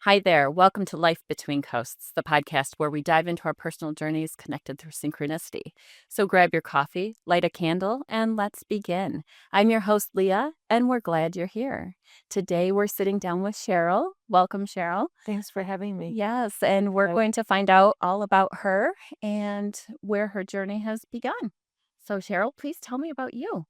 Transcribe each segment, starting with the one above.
Hi there. Welcome to Life Between Coasts, the podcast where we dive into our personal journeys connected through synchronicity. So grab your coffee, light a candle, and let's begin. I'm your host, Leah, and we're glad you're here. Today, we're sitting down with Sheryl. Welcome, Sheryl. Thanks for having me. Yes, and we're going to find out all about her and where her journey has begun. So, Sheryl, please tell me about you.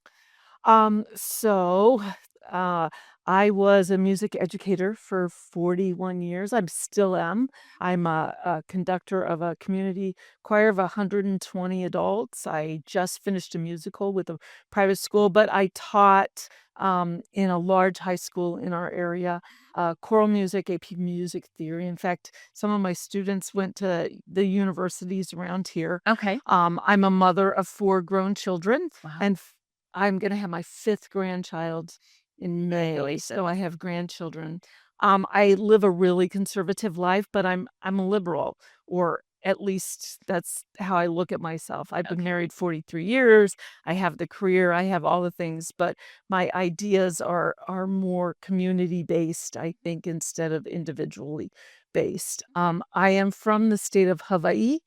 So, uh, I was a music educator for 41 years. I still am. I'm a conductor of a community choir of 120 adults. I just finished a musical with a private school, but I taught in a large high school in our area, choral music, AP music theory. In fact, some of my students went to the universities around here. Okay. I'm a mother of 4 grown children, Wow. and I'm gonna have my 5th grandchild in May, Congratulations. so I have grandchildren. I live a really conservative life, but I'm a liberal, or at least that's how I look at myself. I've been Okay. married 43 years. I have the career, I have all the things, but my ideas are more community-based, I think, instead of individually based. I am from the state of Hawaii,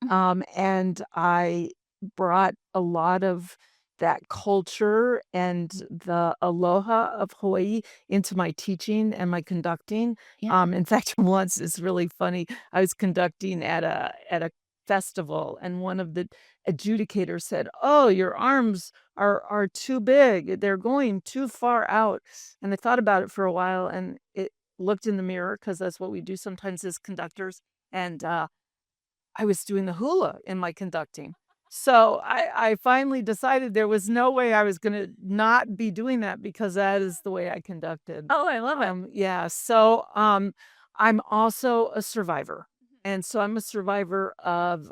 and I brought a lot of that culture and the aloha of Hawaii into my teaching and my conducting. Yeah. In fact, once it's really funny. I was conducting at a festival, and one of the adjudicators said, "Oh, your arms are too big. They're going too far out." And I thought about it for a while, and it looked in the mirror because that's what we do sometimes as conductors. And I was doing the hula in my conducting. So I finally decided there was no way I was gonna not be doing that because that is the way I conducted. Oh, I love it. Yeah, so, I'm also a survivor, and so I'm a survivor of,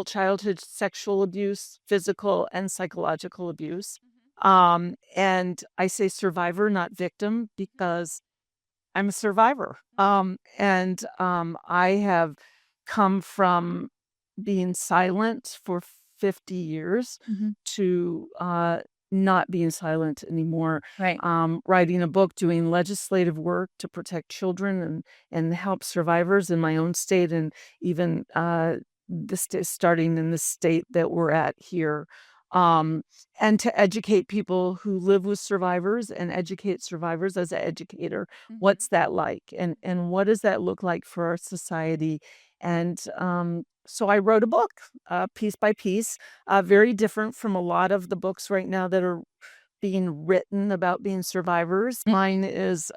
childhood sexual abuse, physical and psychological abuse. And I say survivor, not victim, because I'm a survivor. And I have come from being silent for 50 years Mhm. to not being silent anymore. Right. Writing a book, doing legislative work to protect children and help survivors in my own state, and even starting in the state that we're at here. And to educate people who live with survivors and educate survivors as an educator. What's that like? And what does that look like for our society? And so I wrote a book, piece by piece, very different from a lot of the books right now that are being written about being survivors. Mine is,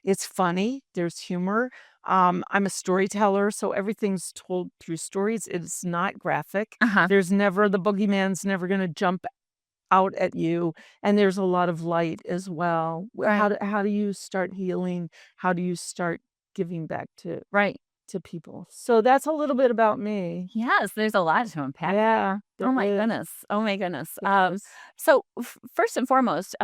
it's funny, there's humor. I'm a storyteller, so everything's told through stories. It's not graphic. Uh-huh. There's never, the boogeyman's never going to jump out at you, and there's a lot of light as well. Right. How do you start healing? How do you start giving back Right. to people? So that's a little bit about me. Yes, there's a lot to unpack. Yeah, Oh my there is. goodness. Oh my goodness. There is. So first and foremost,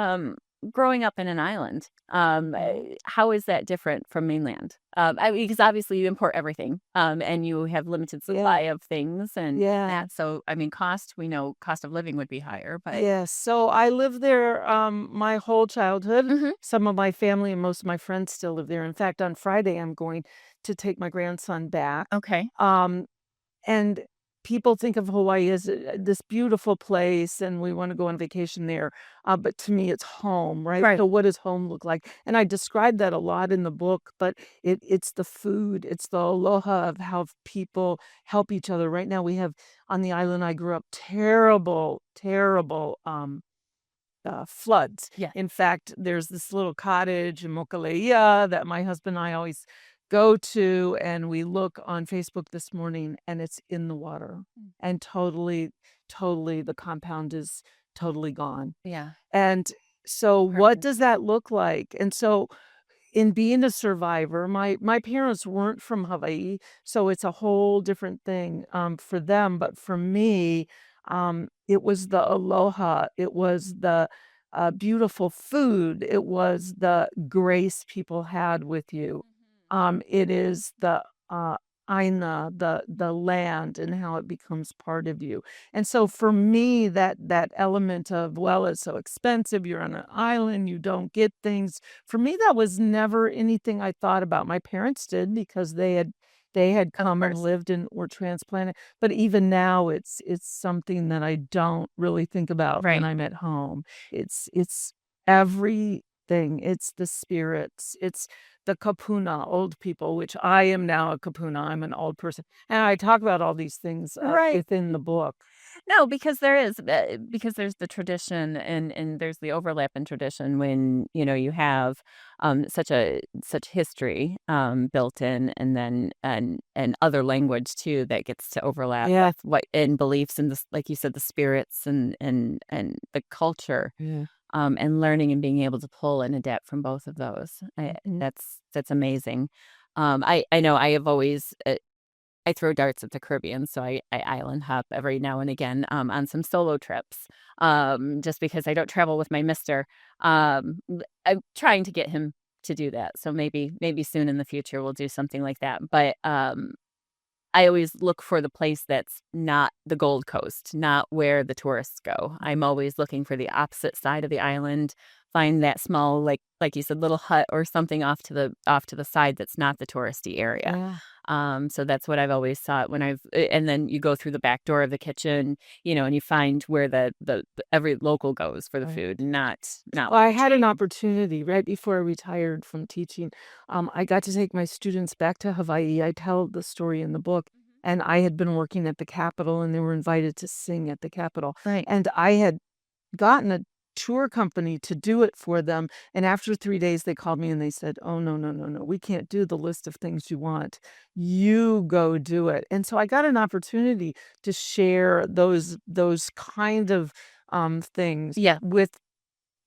growing up in an island, how is that different from mainland? Because obviously you import everything, and you have limited supply Yeah, of things and yeah. that. So, I mean, we know cost of living would be higher, but Yes, so I lived there, my whole childhood. Mhm. Some of my family and most of my friends still live there. In fact, on Friday, I'm going to take my grandson back. Okay. Um, and people think of Hawaii as this beautiful place, and we want to go on vacation there. But to me, it's home, right? Right. So, what does home look like? And I describe that a lot in the book. But it's the food, it's the aloha of how people help each other. Right now, we have on the island I grew up terrible, terrible floods. Yeah. In fact, there's this little cottage in Mokalea that my husband and I always go to, and we look on Facebook this morning, and it's in the water, and totally the compound is totally gone. Yeah. And so what Heartbreaking. does that look like? And so in being a survivor, my parents weren't from Hawaii, so it's a whole different thing for them. But for me, it was the aloha, it was the, beautiful food, it was the grace people had with you. It is the, aina, the land and how it becomes part of you. And so for me, that element of, well, it's so expensive, you're on an island, you don't get things. For me, that was never anything I thought about. My parents did because they had Of come and course. lived and were transplanted, but even now it's something that I don't really think about when Right. I'm at home. It's everything. It's the spirits. It's the kapuna, old people, which I am now a kapuna. I'm an old person. And I talk about all these things Right. within the book. No, because there is because there's the tradition and there's the overlap in tradition when, you have, such history, built in and then and other language too that gets to overlap Yeah. with what and beliefs and this like you said, the spirits and the culture, Yeah. and learning and being able to pull and adapt from both of those. Mhm. That's amazing. I know I have always, I throw darts at the Caribbean, so I island hop every now and again, on some solo trips, just because I don't travel with my mister. I'm trying to get him to do that, so maybe soon in the future we'll do something like that, but, I always look for the place that's not the Gold Coast, not where the tourists go. I'm always looking for the opposite side of the island, find that small, like you said, little hut or something off to the side that's not the touristy area. Yeah. So that's what I've always thought when and then you go through the back door of the kitchen, and you find where the every local goes for the Right. food, not Well, I the had an chain. opportunity right before I retired from teaching. I got to take my students back to Hawaii. I tell the story in the book, Mhm. and I had been working at the Capitol, and they were invited to sing at the Capitol, Right. and I had gotten a tour company to do it for them, and after 3 days, they called me and they said, "Oh, no, no, no, no, we can't do the list of things you want. You go do it." And so I got an opportunity to share those kind of, things Yeah. with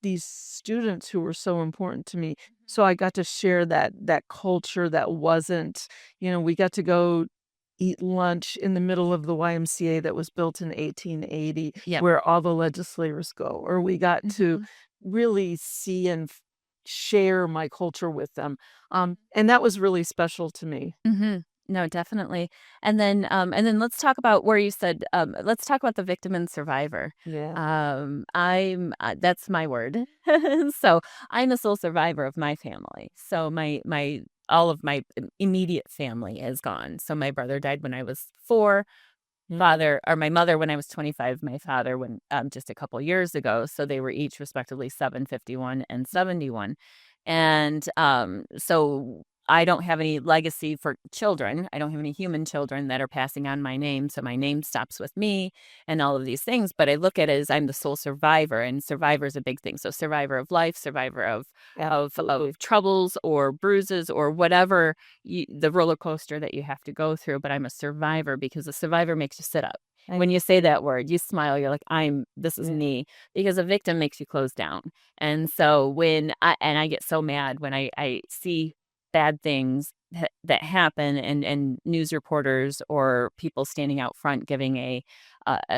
these students who were so important to me. So I got to share that culture that wasn't, we got to go eat lunch in the middle of the YMCA that was built in 1880 Yep. where all the legislators go, or we got to Mhm. really see and share my culture with them. And that was really special to me. Mhm. No, definitely. And then let's talk about where you said, let's talk about the victim and survivor. Yeah. That's my word. So I'm the sole survivor of my family. So my all of my immediate family is gone. So my brother died when I was 4, father or my mother when I was 25, my father when just a couple years ago. So they were each respectively 751 and 71. And so I don't have any legacy for children. I don't have any human children that are passing on my name. So my name stops with me and all of these things. But I look at it as I'm the sole survivor, and survivor is a big thing. So survivor of life, survivor of Absolutely. troubles or bruises or whatever the roller coaster that you have to go through, but I'm a survivor because a survivor makes you sit up. I When you say that word, you smile, you're like, this is yeah. me, because a victim makes you close down. And so I get so mad when I see bad things that happen and news reporters or people standing out front giving a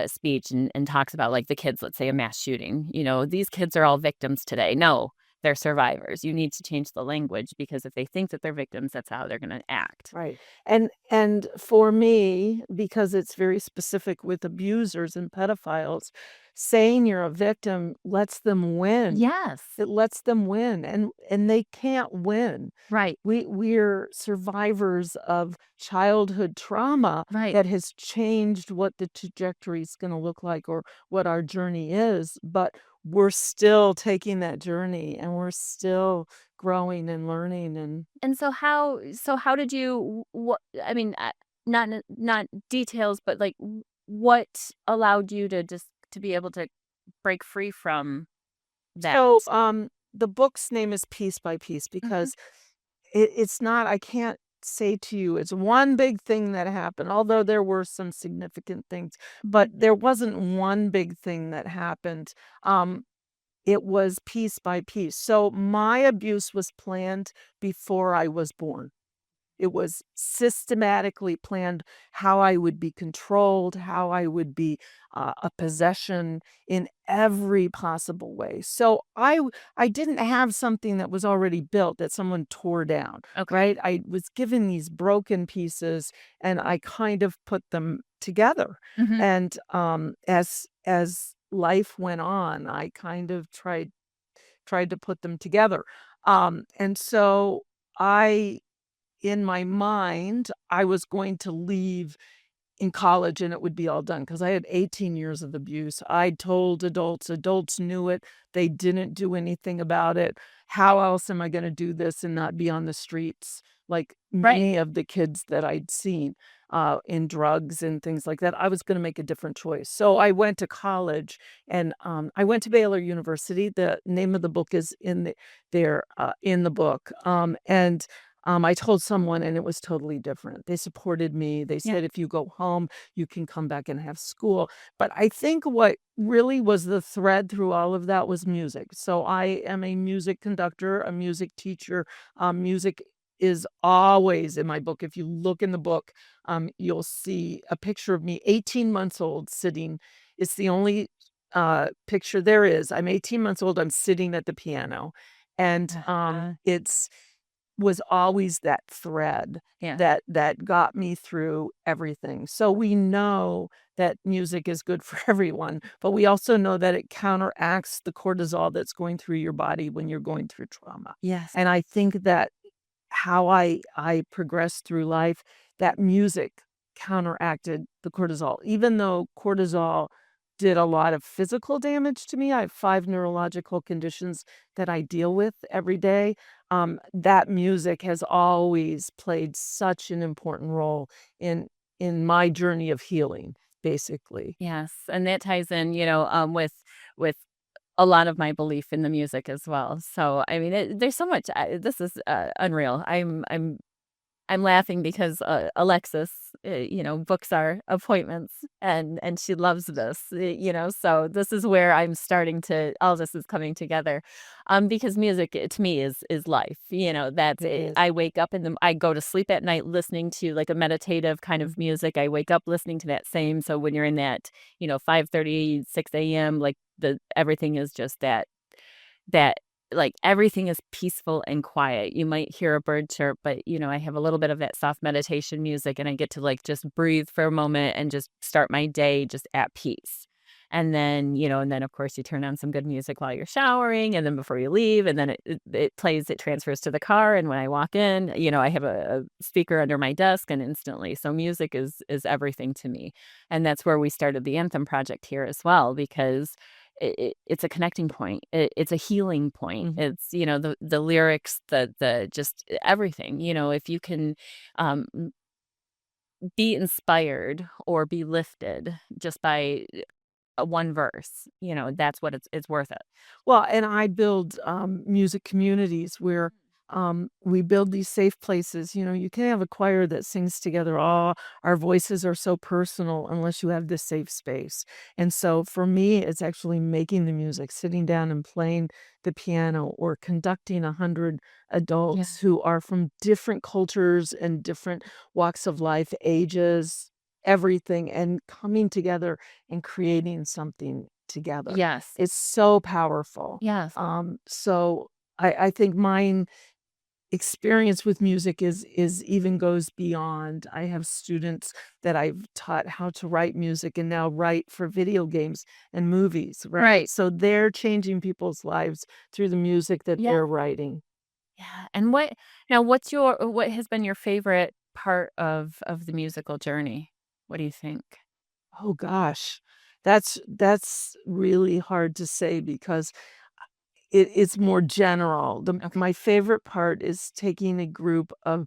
speech and talks about like the kids, let's say a mass shooting, these kids are all victims today. No, they're survivors. You need to change the language because if they think that they're victims, that's how they're going to act. Right. And for me, because it's very specific with abusers and pedophiles, saying you're a victim lets them win. Yes. It lets them win and they can't win. Right. We're survivors of childhood trauma Right. that has changed what the trajectory is going to look like or what our journey is, but we're still taking that journey and we're still growing and learning and And so how did you what I mean, not details, but like what allowed you to just to be able to break free from that? so, the book's name is Piece by Piece Mhm. because it's not I can't say to you it's one big thing that happened, although there were some significant things, but there wasn't one big thing that happened. It was piece by piece. So my abuse was planned before I was born. It was systematically planned how I would be controlled, how I would be a possession in every possible way. So I didn't have something that was already built that someone tore down, Okay. right? I was given these broken pieces and I kind of put them together. Mhm. And as life went on, I kind of tried to put them together. And so I in my mind, I was going to leave in college and it would be all done because I had 18 years of abuse. I told adults, adults knew it. They didn't do anything about it. How else am I going to do this and not be on the streets like Right. many of the kids that I'd seen in drugs and things like that? I was going to make a different choice. So I went to college and I went to Baylor University. The name of the book is there in the book. I told someone and it was totally different. They supported me. They Yeah. said, if you go home, you can come back and have school. But I think what really was the thread through all of that was music. So I am a music conductor, a music teacher. Music is always in my book. If you look in the book, you'll see a picture of me, 18 months old, sitting. It's the only picture there is. I'm 18 months old. I'm sitting at the piano. And Uh-huh. it's was always that thread Yeah. that got me through everything. So we know that music is good for everyone, but we also know that it counteracts the cortisol that's going through your body when you're going through trauma. Yes. And I think that how I progressed through life, that music counteracted the cortisol. Even though cortisol did a lot of physical damage to me, I have 5 neurological conditions that I deal with every day. That music has always played such an important role in my journey of healing, basically. Yes, and that ties in, with a lot of my belief in the music as well. So, I mean, there's so much. This is unreal. I'm laughing because, Alexis, books our appointments, and she loves this, so this is where I'm starting to all this is coming together, because music, to me is life, that's It it. is. I wake up I go to sleep at night listening to, like, a meditative kind of music, I wake up listening to that same, so when you're in that, 5:30, 6 a.m., like, everything is just that like, everything is peaceful and quiet. You might hear a bird chirp, but, I have a little bit of that soft meditation music, and I get to, like, just breathe for a moment and just start my day just at peace. And then, of course, you turn on some good music while you're showering, and then before you leave, and then it plays, it transfers to the car, and when I walk in, I have a speaker under my desk, and instantly so music is everything to me, and that's where we started the Anthem project here as well because it's a connecting point. It's a healing point. Mhm. It's, the lyrics, the just everything, if you can, be inspired or be lifted just by, one verse, that's what it's worth it. Well, and I build, music communities where, we build these safe places. You can have a choir that sings together. All our voices are so personal unless you have this safe space. And so for me, it's actually making the music, sitting down and playing the piano or conducting 100 Yeah. adults who are from different cultures and different walks of life, ages, everything, and coming together and creating something together. Yes. It's so powerful. Yes. So I think mine experience with music is even goes beyond. I have students that I've taught how to write music and now write for video games and movies, right? Right. So they're changing people's lives through the music that Yeah. they're writing. Yeah. And what has been your favorite part of the musical journey? What do you think? Oh gosh. That's really hard to say because it's more general. Okay. My favorite part is taking a group of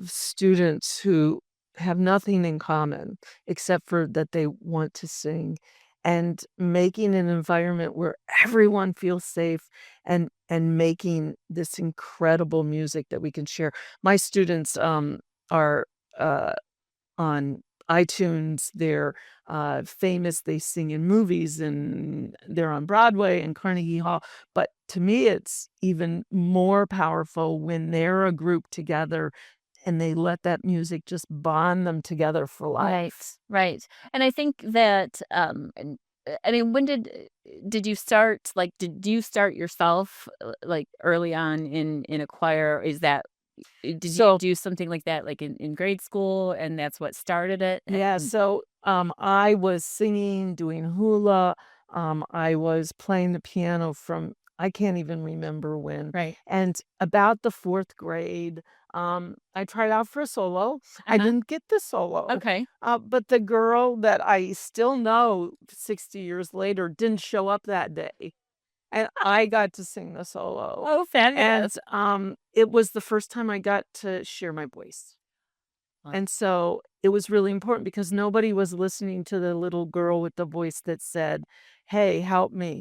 students who have nothing in common except for that they want to sing and making an environment where everyone feels safe and making this incredible music that we can share. My students are uh on iTunes. They're, famous, they sing in movies, and they're on Broadway and Carnegie Hall, but to me, it's even more powerful when they're a group together and they let that music just bond them together for Right, life. right. And I think that, I mean, when did you start, like, did you start yourself, like, early on in a choir? Is that did you So do something like that, like, in grade school, and that's what started it? yeah, And so, I was singing, doing hula, I was playing the piano from I can't even remember when, right. and about the 4th grade, I tried out for a solo. I Uh-huh. didn't get the solo, Okay. but the girl that I still know 60 years later didn't show up that day, and I got to sing the solo, Oh, and, fabulous. it was the first time I got to share my voice. Wow. And so it was really important because nobody was listening to the little girl with the voice that said, "Hey, help me."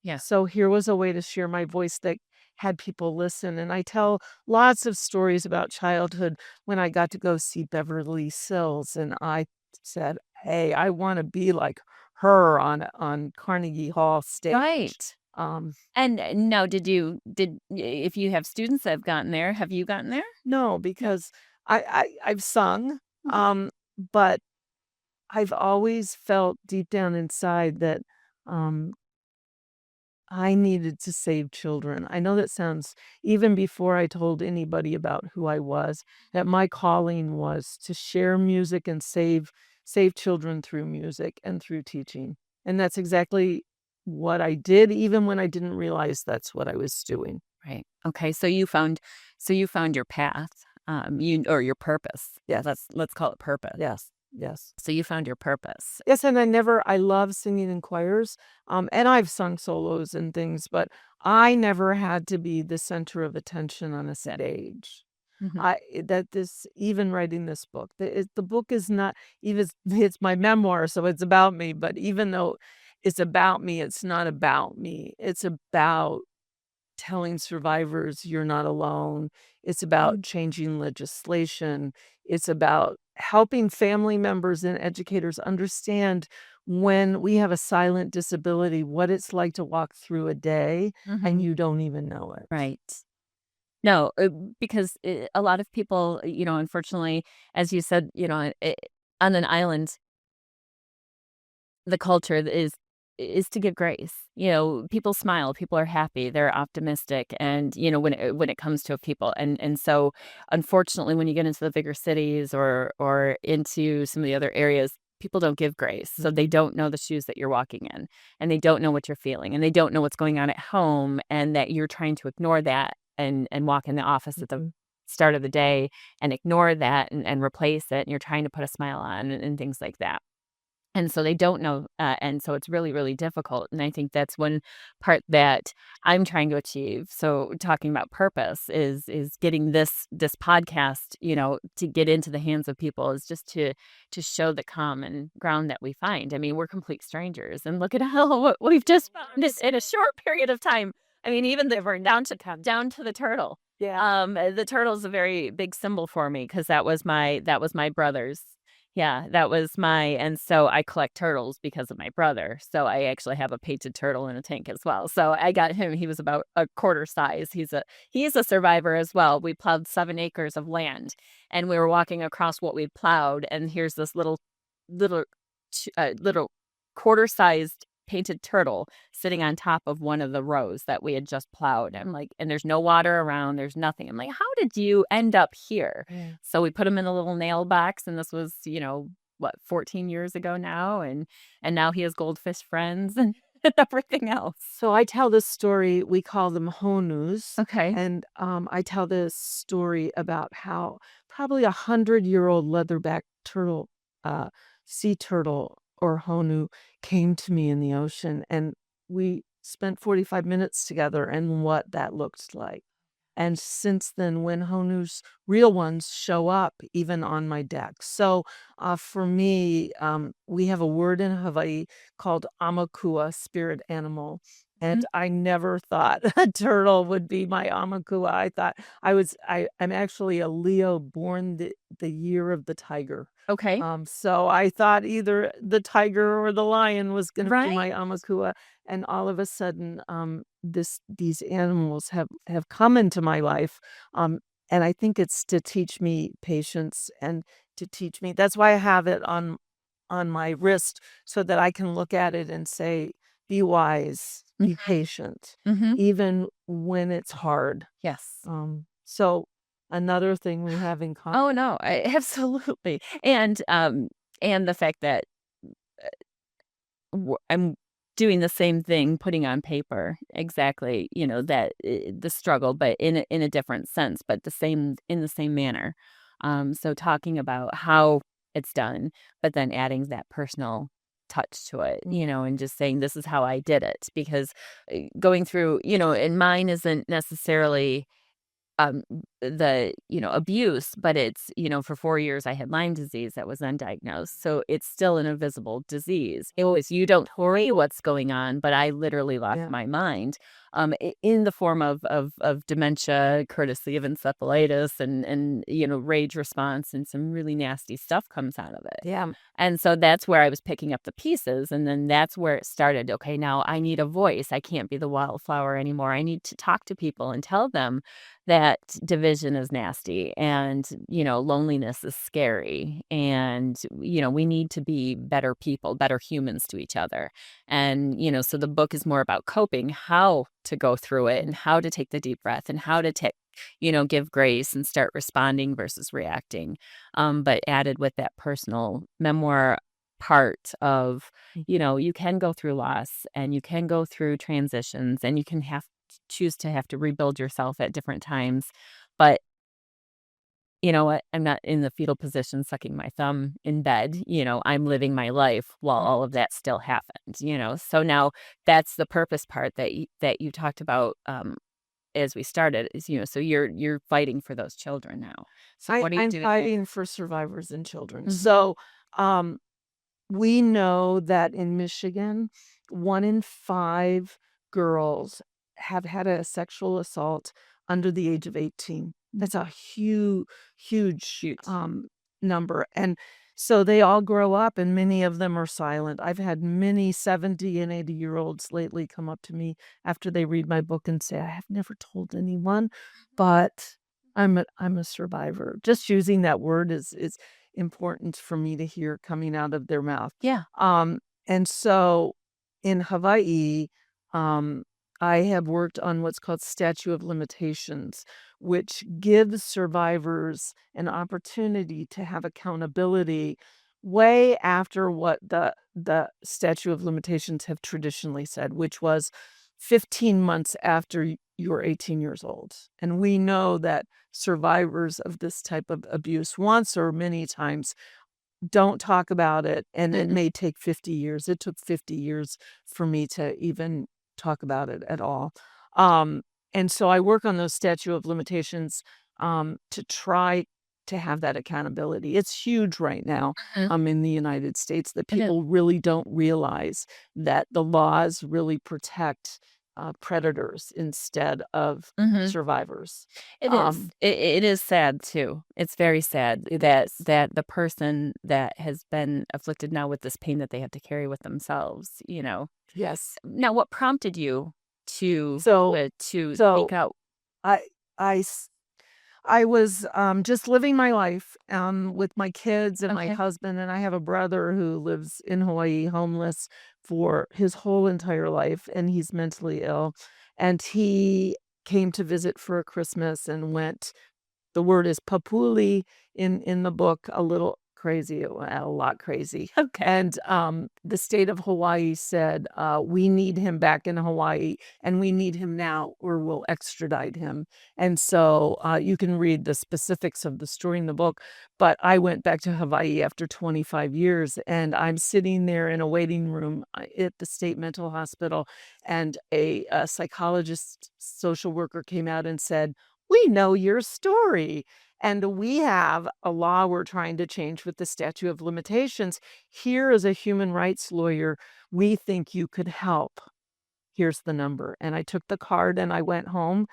Yeah. So here was a way to share my voice that had people listen. And I tell lots of stories about childhood when I got to go see Beverly Sills and I said, "Hey, I want to be like her on Carnegie Hall stage." Right. Um, And, now if you have students that have gotten there, have you gotten there? no, No. because I've sung, Mhm. but I've always felt deep down inside that, um, I needed to save children. I know that sounds even before I told anybody about who I was, that my calling was to share music and save children through music and through teaching. And that's exactly what I did even when I didn't realize that's what I was doing. Right. Okay, so you found your path, you or your purpose. Yes, Let's call it purpose. yes, yes. So you found your purpose. Yes, and I love singing in choirs, and I've sung solos and things, but I never had to be the center of attention on a Yeah. stage. Mhm. I that this even writing this book, the book is not even it's my memoir, so it's about me, but even though it's about me, it's not about me. It's about telling survivors you're not alone. It's about Mhm. changing legislation. It's about helping family members and educators understand when we have a silent disability, what it's like to walk through a day and Mhm. you don't even know it. Right. No, because, a lot of people, unfortunately, as you said, on an island, the culture is to give grace. People smile, people are happy, they're optimistic, and when it comes to people, and so unfortunately, when you get into the bigger cities or into some of the other areas, people don't give grace, so they don't know the shoes that you're walking in, and they don't know what you're feeling, and they don't know what's going on at home, and that you're trying to ignore that and walk in the office at the Mhm. start of the day and ignore that and replace it, and you're trying to put a smile on and things like that. And so they don't know, and so it's really, really difficult, and I think that's one part that I'm trying to achieve. So talking about purpose is getting this podcast, to get into the hands of people is just to show the common ground that we find. I mean, we're complete strangers, and look at how what we've just found in a short period of time. I mean, even down to the turtle. Yeah. The turtle's a very big symbol for me because that was my brother's. Yeah, that was my and so I collect turtles because of my brother, so I actually have a painted turtle in a tank as well, so I got him, he was about a quarter size, he's a survivor as well. We plowed 7 acres of land, and we were walking across what we plowed, and here's this little little quarter-sized painted turtle sitting on top of one of the rows that we had just plowed. I'm like, and there's no water around, there's nothing. I'm like, "How did you end up here?" Yeah. So we put him in a little nail box, and this was, what, 14 years ago now, and now he has goldfish friends and everything else. So I tell this story, we call them honus, Okay. and I tell this story about how probably 100-year-old leatherback turtle, uh, sea turtle or honu came to me in the ocean, and we spent 45 minutes together and what that looked like. And since then, when Honu's real ones show up even on my deck. So for me, we have a word in Hawaii called amakua, spirit animal. And Mhm. I never thought a turtle would be my amakua. I thought I'm actually a Leo born the year of the tiger. Okay. So I thought either the tiger or the lion was going to be Right? my amakua, and all of a sudden, these animals have come into my life, um, And I think it's to teach me patience and to teach me that's why I have it on my wrist so that I can look at it and say, "Be wise, be patient, Mhm. even when it's hard." Yes. So another thing we have in common. Oh, no, I absolutely. And the fact that I'm doing the same thing, putting on paper exactly, that the struggle, but in a different sense, but the same in the same manner. So talking about how it's done, but then adding that personal touch to it, and just saying this is how I did it because going through, and mine isn't necessarily um, abuse, but it's, for 4 years I had Lyme disease that was undiagnosed, so it's still an invisible disease. It was you don't worry what's going on, but I literally lost Yeah. my mind, in the form of dementia, courtesy of encephalitis, and rage response, and some really nasty stuff comes out of it. Yeah. And so that's where I was picking up the pieces, and then that's where it started. Okay, now I need a voice. I can't be the wildflower anymore. I need to talk to people and tell them that division is nasty and, loneliness is scary. And, we need to be better people, better humans to each other. And, so the book is more about coping, how to go through it and how to take the deep breath and how to take, give grace and start responding versus reacting. But added with that personal memoir part of, you can go through loss and you can go through transitions and you can choose to have to rebuild yourself at different times. But you know what? I'm not in the fetal position sucking my thumb in bed. I'm living my life while all of that still happens. So now that's the purpose part that you talked about as we started is, so you're fighting for those children now. So what are you I'm doing there? fighting for survivors and children. Mhm. So, um, we know that in Michigan, 1 in 5 girls have had a sexual assault under the age of 18. That's a huge, Huge. number, and so they all grow up, and many of them are silent. I've had many 70 and 80-year-olds lately come up to me after they read my book and say, "I have never told anyone, but I'm a survivor." Just using that word is important for me to hear coming out of their mouth. Yeah. And so in Hawaii, um, I have worked on what's called statute of limitations, which gives survivors an opportunity to have accountability way after what the statute of limitations have traditionally said, which was 15 months after you're 18 years old. And we know that survivors of this type of abuse once or many times don't talk about it, and it Mm-mm. may take 50 years. It took 50 years for me to even talk about it at all. Um, and so I work on those statute of limitations, to try to have that accountability. It's huge right now, Mhm. in the United States that It is. people really don't realize that the laws really protect, predators instead of Mhm. survivors. It is. Um, It is sad too. It's very sad it that is. the person that has been afflicted now with this pain that they have to carry with themselves. Yes. Now, what prompted you to So to speak so out? I I s I was, just living my life, with my kids and my Okay. husband, and I have a brother who lives in Hawaii, homeless for his whole entire life, and he's mentally ill, and he came to visit for a Christmas and went the word is papuli in the book, a little crazy, a lot crazy. Okay. And, the state of Hawaii said, "We need him back in Hawaii, and we need him now, or we'll extradite him." And so, you can read the specifics of the story in the book, but I went back to Hawaii after 25 years, and I'm sitting there in a waiting room, at the state mental hospital, and a psychologist, social worker came out and said, "We know your story, and we have a law we're trying to change with the statute of limitations. Here is a human rights lawyer. We think you could help." here's the number. And I took the card and I went home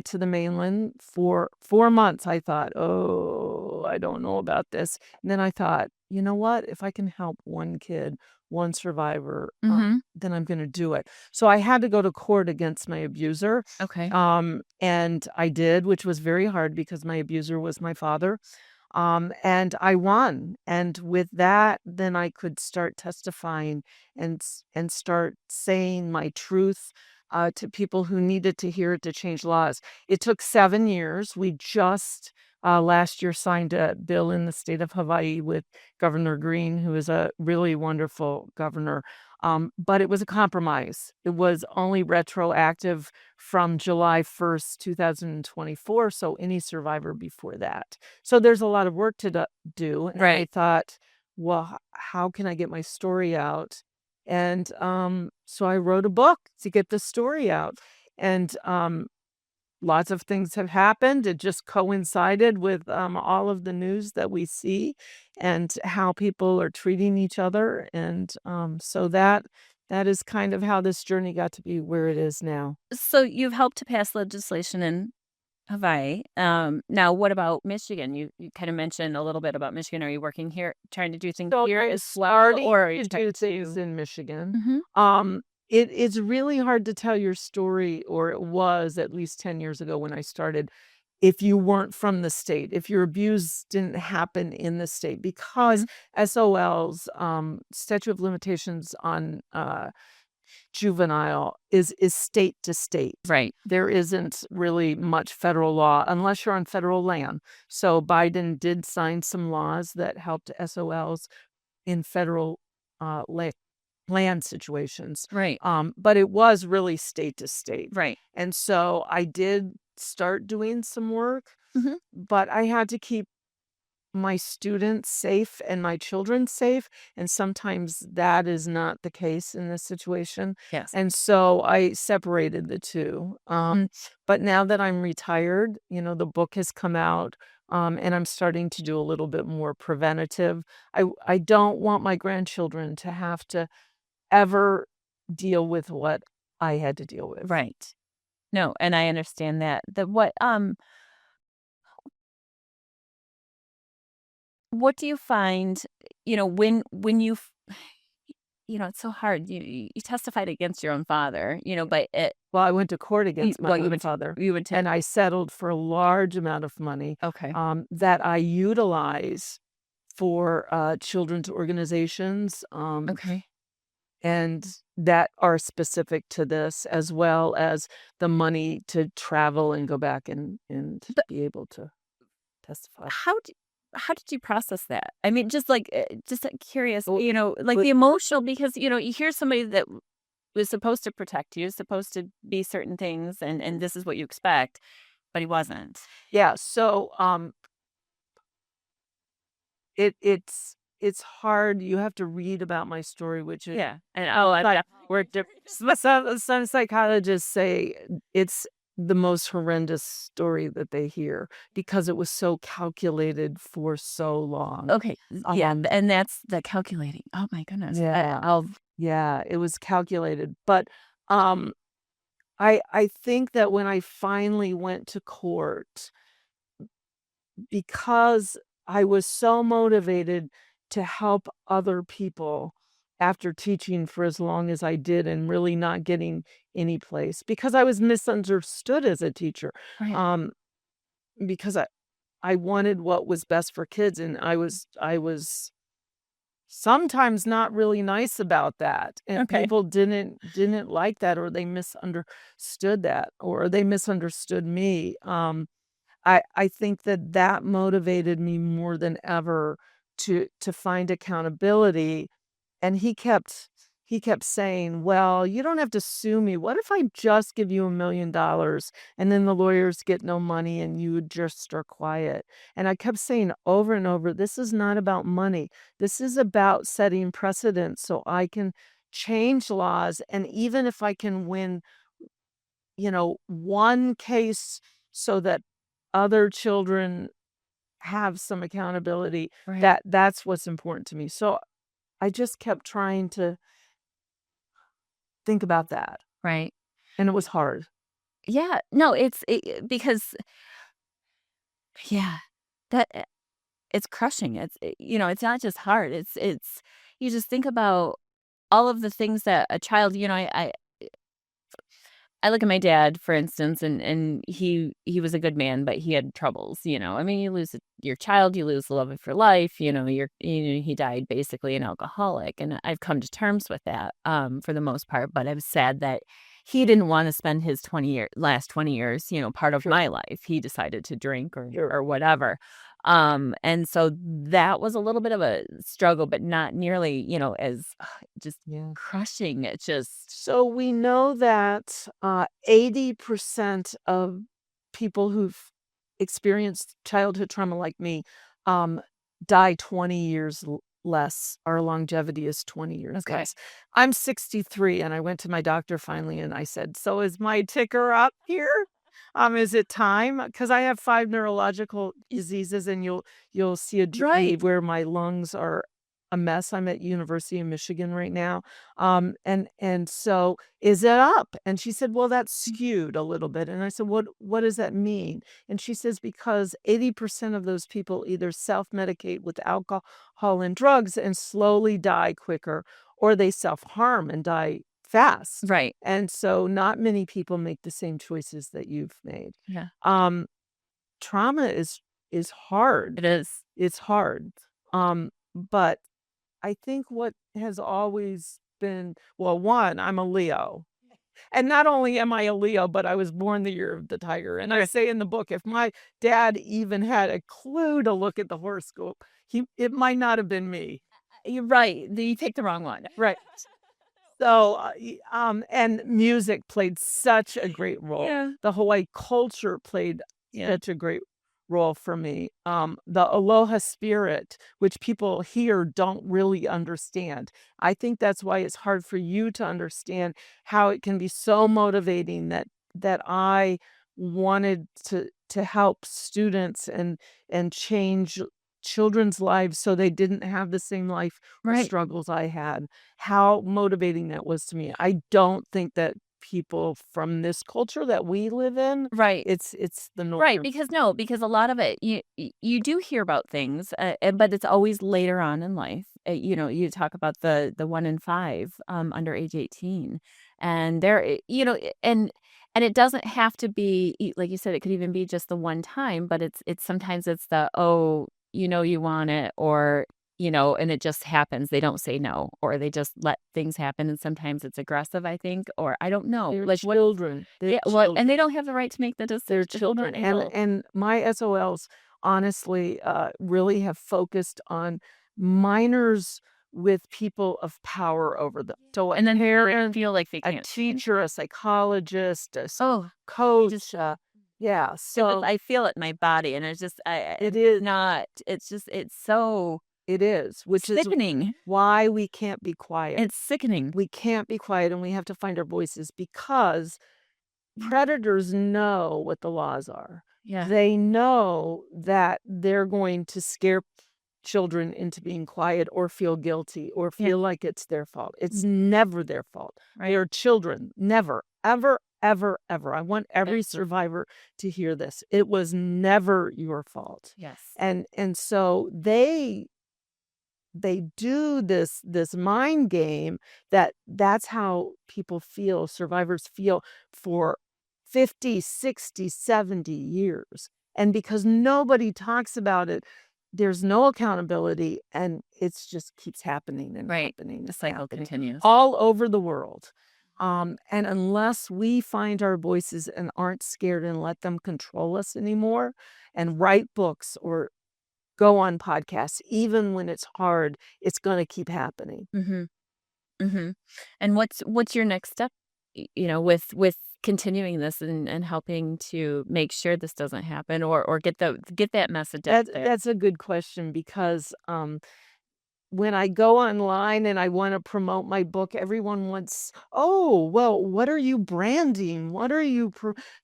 to the mainland for 4 months. I thought, oh, I don't know about this. And then I thought, you know what? If I can help one kid, one survivor, Mm-hmm. then I'm going to do it. So I had to go to court against my abuser. Okay. And I did, which was very hard because my abuser was my father. And I won. And with that, then I could start testifying and start saying my truth to people who needed to hear it to change laws. It took 7 years. We just last year signed a bill in the state of Hawaii with Governor Green, who is a really wonderful governor. But it was a compromise. It was only retroactive from July 1st, 2024. So any survivor before that. So there's a lot of work to do. And I Right. thought, well, how can I get my story out? And so I wrote a book to get the story out. And lots of things have happened. It just coincided with all of the news that we see and how people are treating each other. And so that is kind of how this journey got to be where it is now. So you've helped to pass legislation in Hawaii. Now what about Michigan? You kind of mentioned a little bit about Michigan. Are you working here, trying to do things So here I'm as well, starting or are you to trying do things to? in Michigan. Mhm. It's really hard to tell your story, or it was at least 10 years ago when I started, if you weren't from the state, if your abuse didn't happen in the state, because Mhm. SOL's statute of limitations on juvenile is state to state. Right. There isn't really much federal law unless you're on federal land. So Biden did sign some laws that helped SOLs in federal land situations. Right. But it was really state to state. Right. And so I did start doing some work, Mhm. but I had to keep my students safe and my children safe, and sometimes that is not the case in this situation. Yes. And so I separated the two. But now that I'm retired, the book has come out, and I'm starting to do a little bit more preventative. I don't want my grandchildren to have to ever deal with what I had to deal with. Right. No, and I understand that. What do you find, when it's so hard. You testified against your own father, but Well, I went to court against my well, own father, you went to. and I settled for a large amount of money, Okay. that I utilize for, children's organizations, Okay. and that are specific to this, as well as the money to travel and go back and But be able to testify. how did you process that? I mean, just curious, Well, like but the emotional, because you hear somebody that was supposed to protect you, supposed to be certain things, and this is what you expect, but he wasn't. yeah, so, it's hard. You have to read about my story, which is Yeah, and oh, I'm like definitely we're some psychologists say it's the most horrendous story that they hear because it was so calculated for so long. okay. Yeah, Um, and that's the calculating. Oh my goodness. yeah, I'll yeah, it was calculated, but um, I think that when I finally went to court, because I was so motivated to help other people after teaching for as long as I did and really not getting any place because I was misunderstood as a teacher. right. Um, because I wanted what was best for kids, and I was sometimes not really nice about that, and Okay. people didn't like that, or they misunderstood that, or they misunderstood me. I think that that motivated me more than ever to find accountability, and he kept saying, "Well, you don't have to sue me. What if I just give you $1,000,000 and then the lawyers get no money and you just are quiet?" And I kept saying over and over, "This is not about money. This is about setting precedents so I can change laws, and even if I can win, one case so that other children have some accountability, Right. that's what's important to me." So I just kept trying to think about that. Right. and it was hard. Yeah. No, because yeah, that it's crushing. It's not just hard. It's you just think about all of the things that a child, I look at my dad, for instance, and he was a good man, but he had troubles, I mean, you lose your child, you lose the love of your life, he died basically an alcoholic, and I've come to terms with that, for the most part, but I was sad that he didn't wanna spend his last 20 years, part of Sure, my life. He decided to drink or sure. whatever. And so that was a little bit of a struggle, but not nearly, as just Yeah. crushing. It just So we know that 80% of people who've experienced childhood trauma like me um, die 20 years less. Our longevity is 20 years okay. less. I'm 63 and I went to my doctor finally and I said, "So is my ticker up here? Is it time? Because I have 5 neurological diseases and you'll see a journey Right. where my lungs are a mess. I'm at University of Michigan right now. And so, "Is it up?" And she said, "Well, that's skewed a little bit." And I said, "What does that mean?" And she says, "Because 80% of those people either self-medicate with alcohol and drugs and slowly die quicker, or they self-harm and die fast. Right. And so not many people make the same choices that you've made." Yeah. Um, Trauma is hard. It is. It's hard. But I think what has always been well, one, I'm a Leo. And not only am I a Leo, but I was born the year of the tiger. And I say in the book, if my dad even had a clue to look at the horoscope, it might not have been me. You're right. You picked the wrong one. Right. So, and music played such a great role. Yeah. The Hawaii culture played Yeah. such a great role for me. The Aloha spirit, which people here don't really understand. I think that's why it's hard for you to understand how it can be so motivating that I wanted to help students and change children's lives so they didn't have the same life or Right. struggles I had. How motivating that was to me. I don't think that people from this culture that we live in, Right. it's the Right. norm. Because no, because a lot of it, you do hear about things, but it's always later on in life. You talk about the 1 in 5 under age 18, and and it doesn't have to be like you said. It could even be just the one time, but it's sometimes it's the oh, you want it, or and it just happens. They don't say no, or they just let things happen, and sometimes it's aggressive, I think, or I don't know. They're Like, what children. They're yeah, well, and children. they don't have the right to make the They're decision children. And themselves. and my SOLs honestly really have focused on minors with people of power over them. So a And then they parent, feel like they a can't change. teacher, a psychologist, Oh, you just coach. Yeah. So I feel it in my body, and it's just it it's is. not it's just it's so It is, which is sickening. why we can't be quiet. It's sickening. We can't be quiet and we have to find our voices because predators know what the laws are. Yeah, They know that they're going to scare children into being quiet or feel guilty or yeah, feel like it's their fault. It's never their fault. They right. are children. Never, ever, ever, ever. I want It every survivor to hear this. It was never your fault. yes. And so they do this mind game that's how people feel, survivors feel for 50, 60, 70 years. And because nobody talks about it, there's no accountability and it's just keeps happening and Right. happening The and cycle happening continues. all over the world. And unless we find our voices and aren't scared and let them control us anymore and write books or go on podcasts, even when it's hard, it's gonna keep happening. Mhm, mhm. And what's your next step, with continuing this and helping to make sure this doesn't happen, or get that message out there? That's a good question because, when I go online and I wanna promote my book, everyone wants, "Oh, well, what are you branding? What are you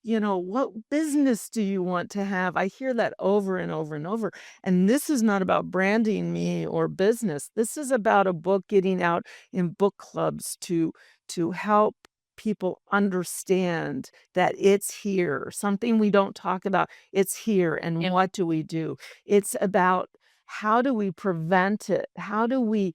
what business do you want to have?" I hear that over and over and over, and this is not about branding me or business. This is about a book getting out in book clubs to help people understand that it's here, something we don't talk about. It's here, and And what do we do? It's about how do we prevent it? How do we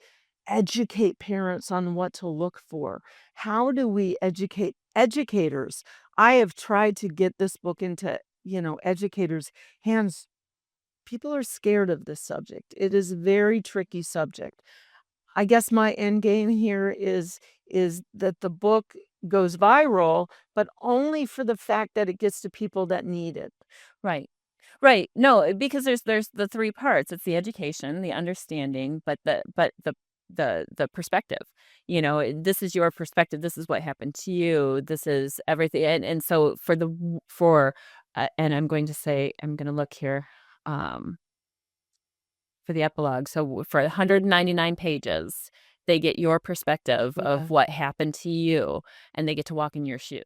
educate parents on what to look for? How do we educate educators? I have tried to get this book into, educators' hands. People are scared of this subject. It is a very tricky subject. I guess my end game here is that the book goes viral, but only for the fact that it gets to people that need it. right. Right. No, because there's the 3 parts. It's the education, the understanding, but the perspective. This is your perspective. This is what happened to you. This is everything. And so and I'm going to look here for the epilogue. So for 199 pages, they get your perspective Yeah. of what happened to you, and they get to walk in your shoes.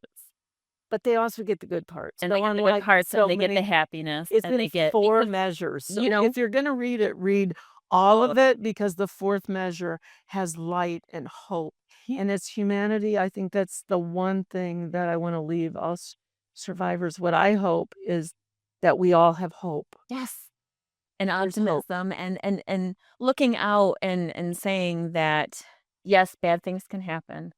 But they also get the good parts. And they So get the good unlike parts, and so they get the many, happiness, it's and in they get 4 because, measures. you So know if you're gonna read it, read all of it, because the 4th measure has light and hope, Ye and it's humanity. I think that's the one thing that I wanna leave us survivors. What I hope is that we all have hope. yes. And There's hope. optimism and looking out and saying that, yes, bad things can happen,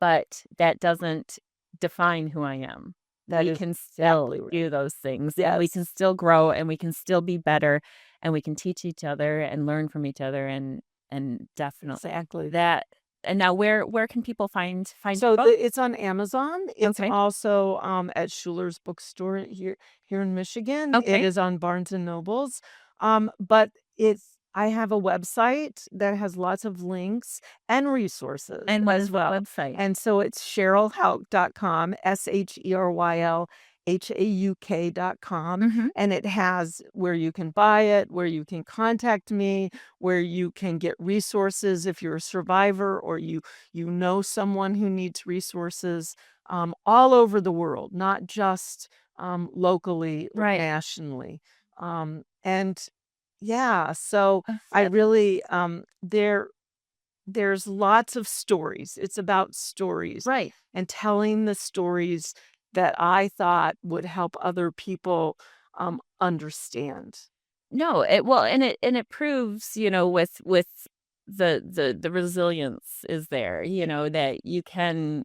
but that doesn't define who I am. That We is can still exactly right. do those things, and we can Yes, still grow, and we can still be better, and we can teach each other and learn from each other, and definitely exactly. that. And now where can people find your So book? it's on Amazon. It's Okay. also at Schuler's bookstore here in Michigan. It Okay. is on Barnes and Nobles. But it's I have a website that has lots of links and resources And what as is the well. website? And so it's SherylHauk.com, SherylHauk.com. Mhm. And it has where you can buy it, where you can contact me, where you can get resources if you're a survivor, or you know someone who needs resources, all over the world, not just locally or Right. nationally. And yeah, so That's I it. really there's lots of stories. It's about stories Right. and telling the stories that I thought would help other people understand. No, and it proves, with the resilience is there, that you can,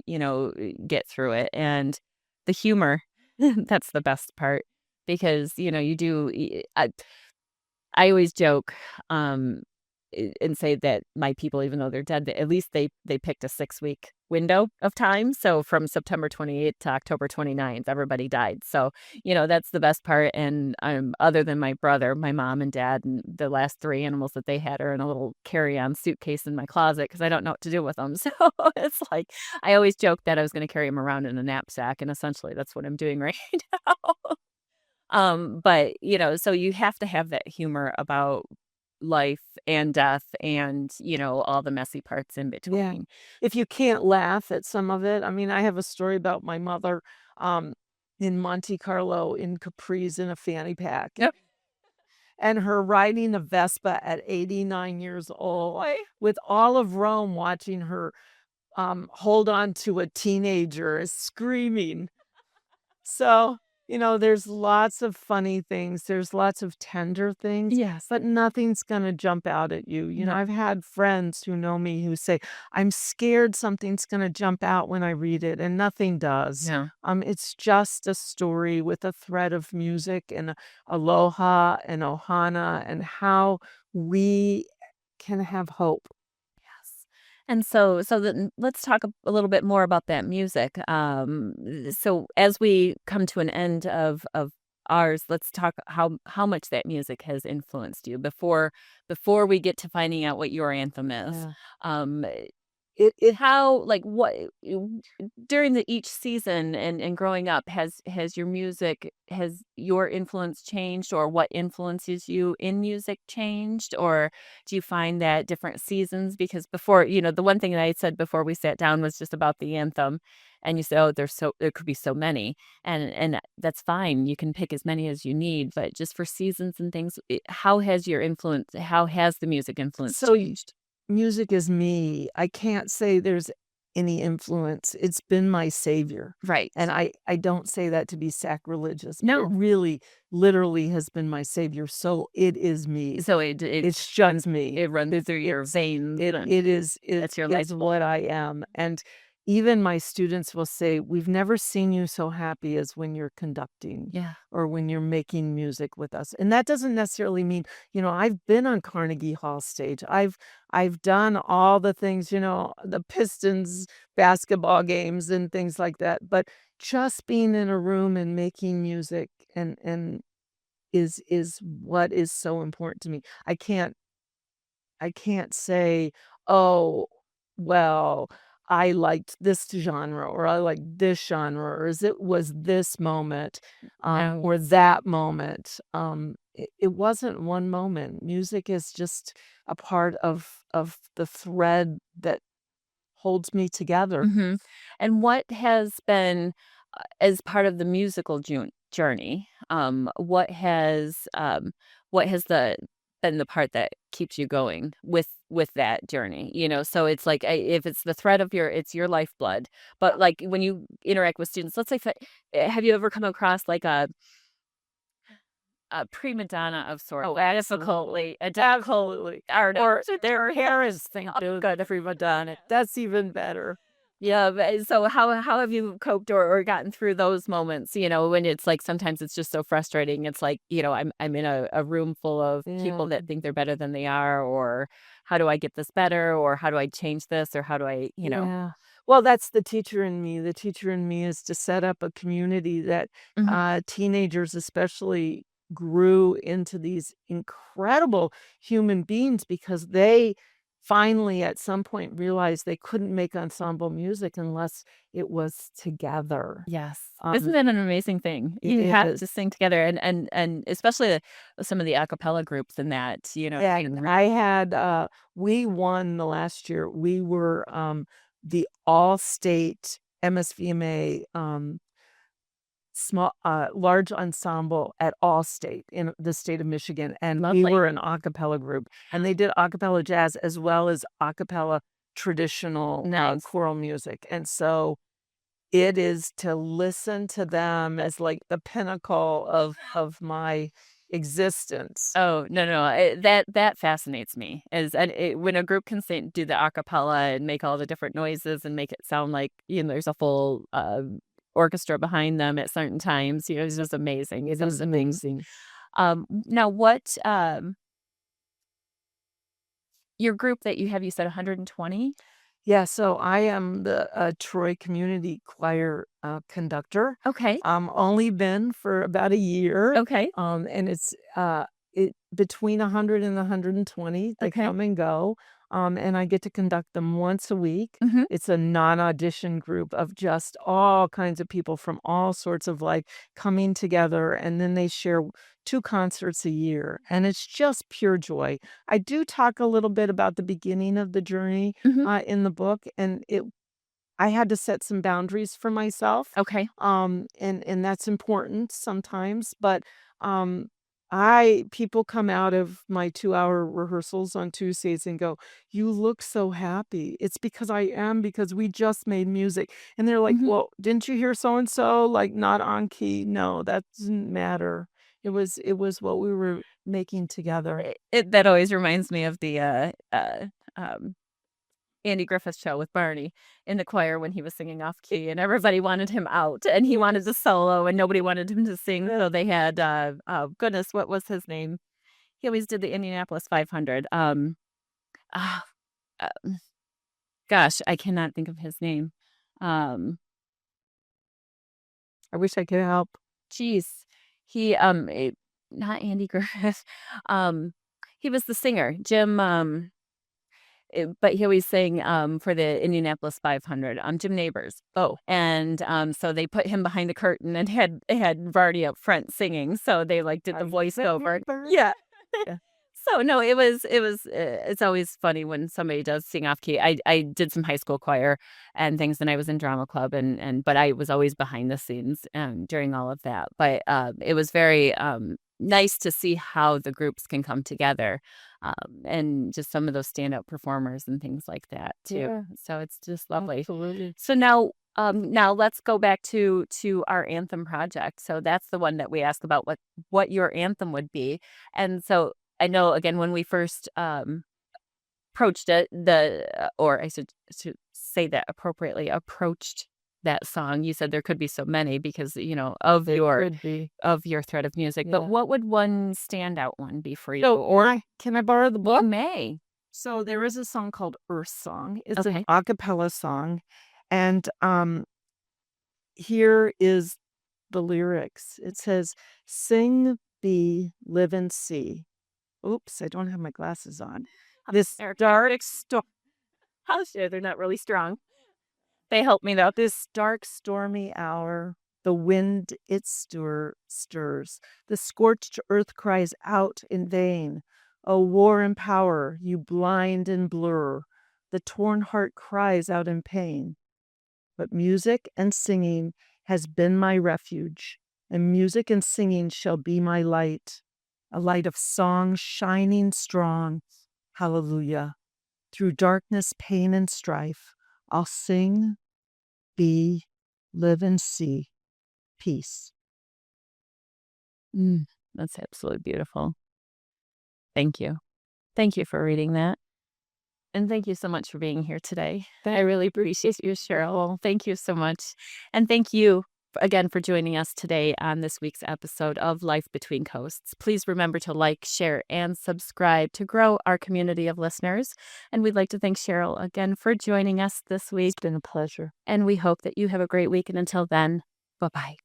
get through it, and the humor, that's the best part because, you do I always joke, and say that my people, even though they're dead, at least they picked a 6-week window of time. So from September 28th to October 29th, everybody died. So, that's the best part. And other than my brother, my mom and dad, and the last 3 animals that they had are in a little carry-on suitcase in my closet because I don't know what to do with them. So it's like I always joke that I was going to carry them around in a knapsack, and essentially that's what I'm doing right now. But, so you have to have that humor about life and death and, all the messy parts in Yeah. between. If you can't laugh at some of it, I mean, I have a story about my mother um, in Monte Carlo in capris in a fanny pack, Yep. and her riding a Vespa at 89 years old Boy. with all of Rome watching her hold on to a teenager screaming. So, there's lots of funny things, there's lots of tender things, Yes. but nothing's gonna jump out at you. No. I've had friends who know me who say, "I'm scared something's gonna jump out when I read it," and nothing does. No. It's just a story with a thread of music and aloha and ohana and how we can have hope. Yes. And so then let's talk a little bit more about that music. So as we come to an end of ours, let's talk how much that music has influenced you before we get to finding out what your anthem is. Yeah. Um, It how like what during each season and growing up has your influence changed, or what influences you in music changed, or do you find that different seasons, because before, the one thing that I said before we sat down was just about the anthem, and you said, oh, there could be so many, and that's fine, you can pick as many as you need, but just for seasons and things, how has the music influence so changed? music is me. I can't say there's any influence. It's been my savior. Right. And I don't say that to be sacrilegious. It No. really, literally has been my savior. So it is me. So It's just me. it runs through your veins. It is That's your life. what I am. And even my students will say, "We've never seen you so happy as when you're conducting Yeah. or when you're making music with us." And that doesn't necessarily mean, I've been on Carnegie Hall stage. I've done all the things, the Pistons basketball games and things like that. But just being in a room and making music and is what is so important to me. I can't say, "Oh, well, I liked this genre or I like this genre or it was this moment No. or that moment." It wasn't one moment. Music is just a part of the thread that holds me together. Mhm. And what has been, as part of the musical journey, what has the been the part that keeps you going with that journey, So it's like, if it's the thread of it's your lifeblood, but, like, when you interact with students, let's say have you ever come across, like, a prima donna of sorts, Oh, a difficult absolutely. Or artist? their parents think they're good if we've done it. That's even better. Yeah, but so how have you coped or gotten through those moments, when it's like sometimes it's just so frustrating. It's like, I'm in a room full of people Yeah. that think they're better than they are, or how do I get this better, or how do I change this, or how do I. Yeah. Well, that's the teacher in me. The teacher in me is to set up a community that Mhm. teenagers especially grew into these incredible human beings because they finally at some point realized they couldn't make ensemble music unless it was together. Yes. Isn't Um, that an amazing thing? it You have is. to sing together and especially some of the a cappella groups and that, Yeah, and I had, we won the last year. We were, the all-state MSVMA, large ensemble at All-State in the state of Michigan, and we lovely. were an a cappella group, and they did a cappella jazz as well as a cappella traditional, Nice. choral music, and so it is to listen to them as, like, the pinnacle of my existence. Oh, no, no, that fascinates me, when a group can do the acapella and make all the different noises and make it sound like, there's a full, orchestra behind them at certain times, it's just amazing, it's It's just amazing. amazing. Now what, your group that you said 120? Yeah, so I am the, Troy Community Choir, conductor. Okay, Only been for about a year, okay, and it's, between 100 and 120. They okay. come and go, and I get to conduct them once a week. Mhm, It's a non-audition group of just all kinds of people from all sorts of life coming together, and then they share 2 concerts a year, and it's just pure joy. I do talk a little bit about the beginning of the journey, mhm, in the book, and I had to set some boundaries for myself, okay, and that's important sometimes, but, um, I people come out of my 2-hour rehearsals on Tuesdays and go, "You look so happy." It's because I am, because we just made music, and they're like, mhm. "Well, didn't you hear so and so, like, not on key?" "No, that doesn't matter." It was what we were making together. That always reminds me of the, um Andy Griffith Show with Barney in the choir when he was singing off key, and everybody wanted him out, and he wanted to solo, and nobody wanted him to sing, so they had, oh goodness, what was his name? He always did the Indianapolis 500, ah, uh, gosh, I cannot think of his name. Um, I wish I could help. Jeez, he, not Andy Griffith, um, he was the singer, Jim, but he always sang, for the Indianapolis 500, Jim Neighbors. Oh, And, so they put him behind the curtain and had Vardy up front singing, so they, like, did the I voiceover. remember. Yeah. Yeah. So, no, it's always funny when somebody does sing off key. I did some high school choir and things, and I was in drama club but I was always behind the scenes, during all of that. But, it was very, nice to see how the groups can come together, and just some of those standout performers and things like that too. Yeah. So it's just lovely. Absolutely. So now let's go back to our anthem project. So that's the one that we asked about what your anthem would be. And so I know again when we first approached it, or I should say that appropriately, approached that song. You said there could be so many because of It your could be. thread of music. But Yeah. what would one standout one be for you? So, Or can I borrow the you book? may. So there is a song called Earth Song. It's an Okay. a cappella song, and here is the lyrics. It says, "Sing, be, live, and see." Oops, I don't have my glasses on. This They're dark storm. I'll share. They're not really strong. They help me though. This dark, stormy hour, the wind it stirs. The scorched earth cries out in vain. O war and power, you blind and blur. The torn heart cries out in pain. But music and singing has been my refuge, and music and singing shall be my light, a light of song shining strong. Hallelujah. Through darkness, pain, and strife, I'll sing, be, live, and see peace. That's absolutely beautiful. Thank you. Thank you for reading that. And thank you so much for being here today. I really appreciate you, Cheryl. Thank you so much. And thank you again for joining us today on this week's episode of Life Between Coasts. Please remember to like, share, and subscribe to grow our community of listeners. And we'd like to thank Cheryl again for joining us this week. It's been a pleasure. And we hope that you have a great week. And until then, bye-bye.